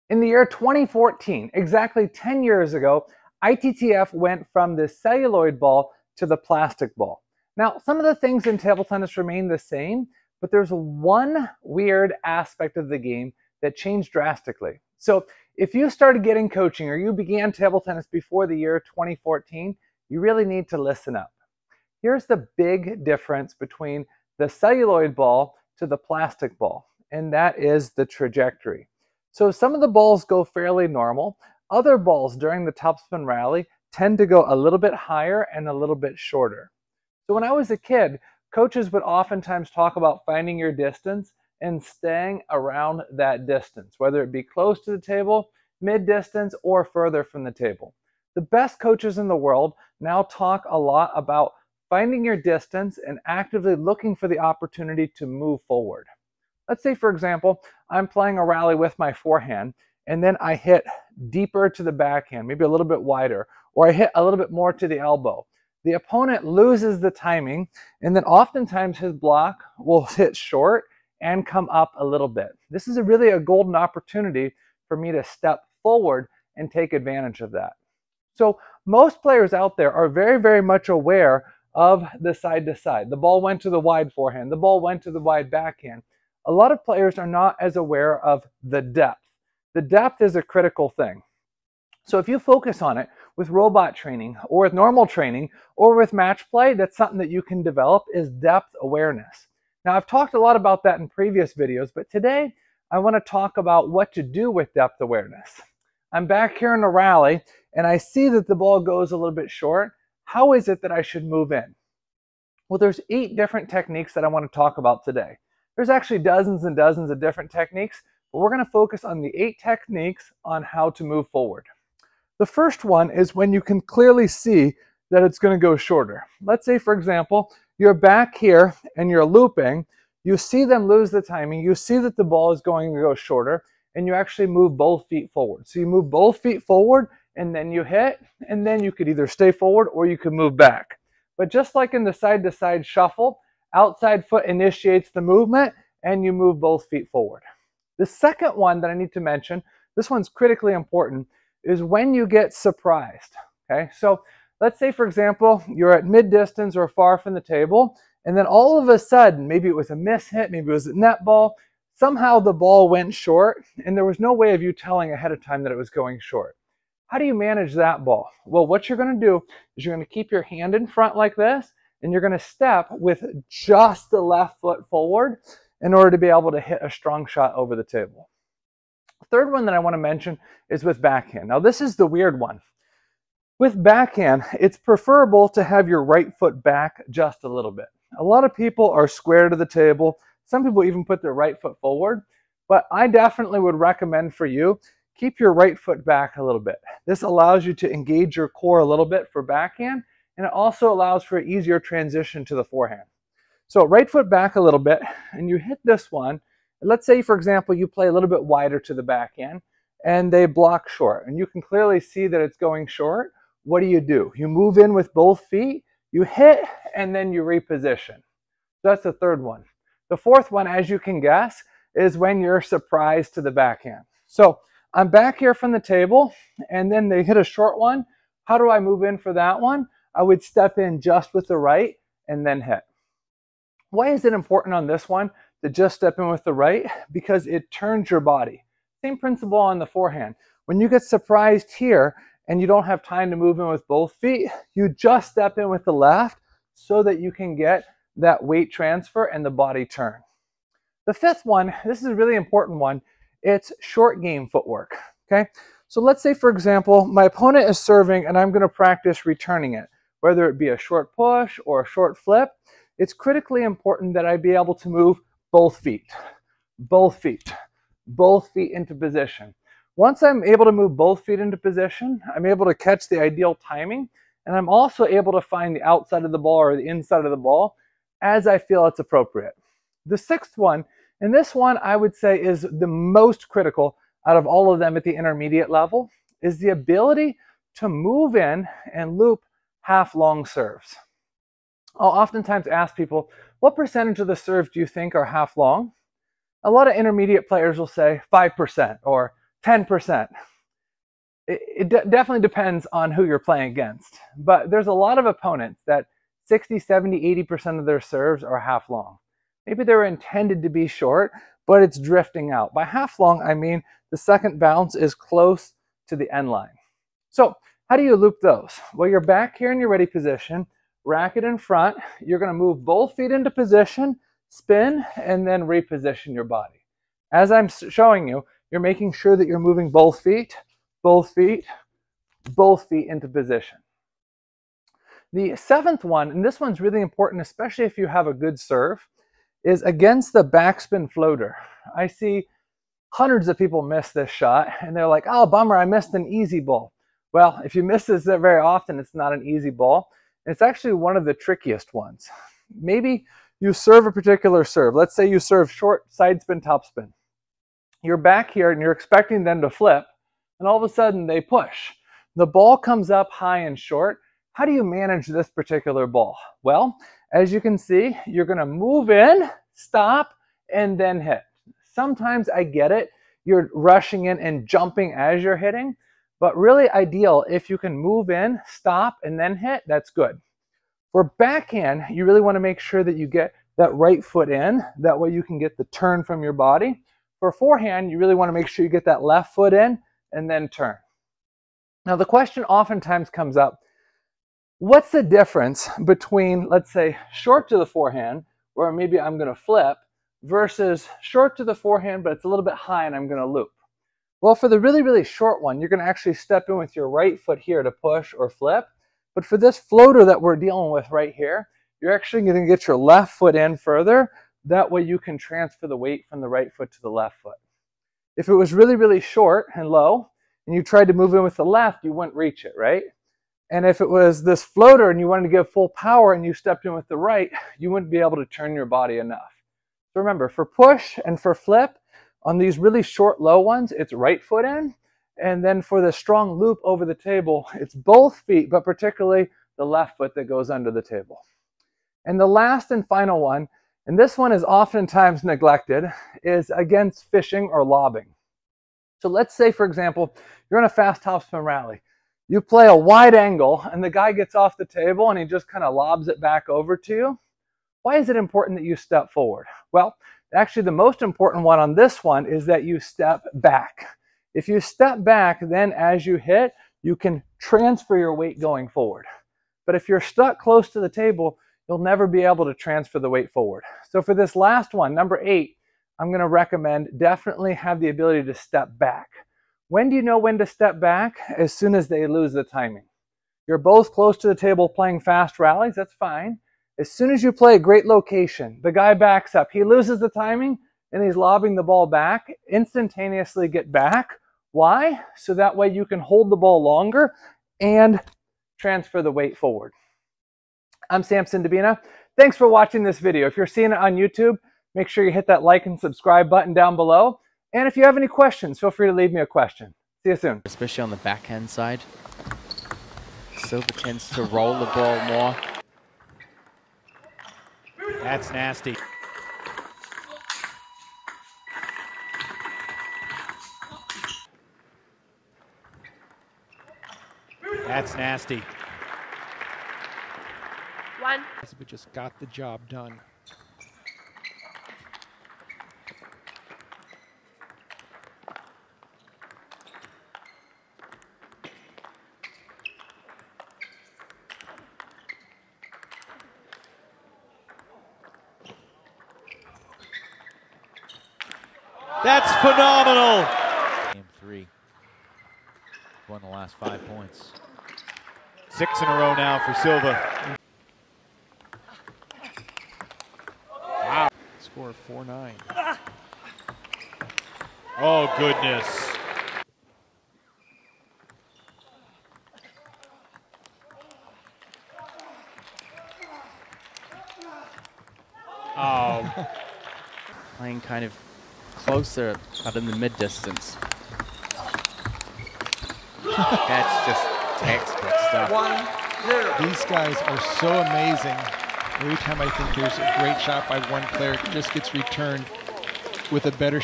In the year 2014, exactly 10 years ago, ITTF went from the celluloid ball to the plastic ball. Now, some of the things in table tennis remain the same, but there's one weird aspect of the game that changed drastically. So if you started getting coaching or you began table tennis before the year 2014, you really need to listen up. Here's the big difference between the celluloid ball to the plastic ball, and that is the trajectory. So some of the balls go fairly normal. Other balls during the topspin rally tend to go a little bit higher and a little bit shorter. So when I was a kid, coaches would oftentimes talk about finding your distance and staying around that distance, whether it be close to the table, mid-distance, or further from the table. The best coaches in the world now talk a lot about finding your distance and actively looking for the opportunity to move forward. Let's say, for example, I'm playing a rally with my forehand, and then I hit deeper to the backhand, maybe a little bit wider, or I hit a little bit more to the elbow. The opponent loses the timing, and then oftentimes his block will hit short and come up a little bit. This is really a golden opportunity for me to step forward and take advantage of that. So most players out there are very, very much aware of the side to side. The ball went to the wide forehand. The ball went to the wide backhand. A lot of players are not as aware of the depth. The depth is a critical thing. So if you focus on it with robot training or with normal training or with match play, that's something that you can develop is depth awareness. Now, I've talked a lot about that in previous videos, but today I want to talk about what to do with depth awareness. I'm back here in a rally and I see that the ball goes a little bit short. How is it that I should move in? Well, there's 8 different techniques that I want to talk about today. There's actually dozens and dozens of different techniques, but we're going to focus on the 8 techniques on how to move forward. The first one is when you can clearly see that it's going to go shorter. Let's say, for example, you're back here and you're looping. You see them lose the timing. You see that the ball is going to go shorter, and you actually move both feet forward. So you move both feet forward, and then you hit, and then you could either stay forward or you could move back. But just like in the side-to-side shuffle, outside foot initiates the movement, and you move both feet forward. The second one that I need to mention, this one's critically important, is when you get surprised. Okay, so let's say, for example, you're at mid-distance or far from the table, and then all of a sudden, maybe it was a miss hit, maybe it was a net ball, somehow the ball went short, and there was no way of you telling ahead of time that it was going short. How do you manage that ball? Well, what you're going to do is you're going to keep your hand in front like this, and you're going to step with just the left foot forward in order to be able to hit a strong shot over the table. The third one that I want to mention is with backhand. Now, this is the weird one. With backhand, it's preferable to have your right foot back just a little bit. A lot of people are square to the table. Some people even put their right foot forward, but I definitely would recommend for you, keep your right foot back a little bit. This allows you to engage your core a little bit for backhand, and it also allows for an easier transition to the forehand. So right foot back a little bit, and you hit this one. Let's say, for example, you play a little bit wider to the backhand, and they block short, and you can clearly see that it's going short. What do? You move in with both feet, you hit, and then you reposition. That's the third one. The fourth one, as you can guess, is when you're surprised to the backhand. So I'm back here from the table, and then they hit a short one. How do I move in for that one? I would step in just with the right and then hit. Why is it important on this one to just step in with the right? Because it turns your body. Same principle on the forehand. When you get surprised here and you don't have time to move in with both feet, you just step in with the left so that you can get that weight transfer and the body turn. The fifth one, this is a really important one, it's short game footwork. Okay, so let's say, for example, my opponent is serving and I'm going to practice returning it, whether it be a short push or a short flip. It's critically important that I be able to move both feet into position. Once I'm able to move both feet into position, I'm able to catch the ideal timing, and I'm also able to find the outside of the ball or the inside of the ball as I feel it's appropriate. The sixth one, and this one I would say is the most critical out of all of them at the intermediate level, is the ability to move in and loop half long serves. I'll oftentimes ask people, what percentage of the serves do you think are half long? A lot of intermediate players will say 5% or 10%. It definitely depends on who you're playing against. But there's a lot of opponents that 60, 70, 80% of their serves are half long. Maybe they were intended to be short, but it's drifting out. By half long, I mean the second bounce is close to the end line. So how do you loop those? Well, you're back here in your ready position, racket in front. You're going to move both feet into position, spin, and then reposition your body. As I'm showing you, you're making sure that you're moving both feet into position. The seventh one, and this one's really important, especially if you have a good serve, is against the backspin floater. I see hundreds of people miss this shot, and they're like, oh, bummer, I missed an easy ball. Well, if you miss this very often, it's not an easy ball. It's actually one of the trickiest ones. Maybe you serve a particular serve. Let's say you serve short, side spin, top spin. You're back here, and you're expecting them to flip, and all of a sudden they push. The ball comes up high and short. How do you manage this particular ball? Well, as you can see, you're going to move in, stop, and then hit. Sometimes I get it. You're rushing in and jumping as you're hitting, but really ideal if you can move in, stop, and then hit, that's good. For backhand, you really want to make sure that you get that right foot in. That way you can get the turn from your body. For forehand, you really want to make sure you get that left foot in and then turn. Now the question oftentimes comes up, what's the difference between, let's say, short to the forehand, where maybe I'm going to flip, versus short to the forehand, but it's a little bit high and I'm going to loop? Well, for the really, really short one, you're going to actually step in with your right foot here to push or flip. But for this floater that we're dealing with right here, you're actually going to get your left foot in further. That way you can transfer the weight from the right foot to the left foot. If it was really, really short and low, and you tried to move in with the left, you wouldn't reach it, right? And if it was this floater and you wanted to give full power and you stepped in with the right, you wouldn't be able to turn your body enough. So remember, for push and for flip, on these really short, low ones, it's right foot in. And then for the strong loop over the table, it's both feet, but particularly the left foot that goes under the table. And the last and final one, and this one is oftentimes neglected, is against fishing or lobbing. So let's say, for example, you're in a fast topspin rally. You play a wide angle and the guy gets off the table and he just kind of lobs it back over to you. Why is it important that you step forward? Well, actually the most important one on this one is that you step back. If you step back, then as you hit, you can transfer your weight going forward. But if you're stuck close to the table, you'll never be able to transfer the weight forward. So for this last one, number 8, I'm going to recommend definitely have the ability to step back. When do you know when to step back? As soon as they lose the timing. You're both close to the table playing fast rallies, that's fine. As soon as you play a great location, the guy backs up, he loses the timing, and he's lobbing the ball back, instantaneously get back. Why? So that way you can hold the ball longer and transfer the weight forward. I'm Samson Dabina. Thanks for watching this video. If you're seeing it on YouTube, make sure you hit that like and subscribe button down below. And if you have any questions, feel free to leave me a question. See you soon. Especially on the backhand side. Silva tends to roll the ball more. That's nasty. That's nasty. One. We just got the job done. That's phenomenal. Game 3. Won the last 5 points. 6 in a row now for Silva. Wow. Score 4-9. Oh, goodness. Oh. Playing kind of closer, but in the mid-distance. That's just textbook stuff. 1-0. These guys are so amazing. Every time I think there's a great shot by one player, it just gets returned with a better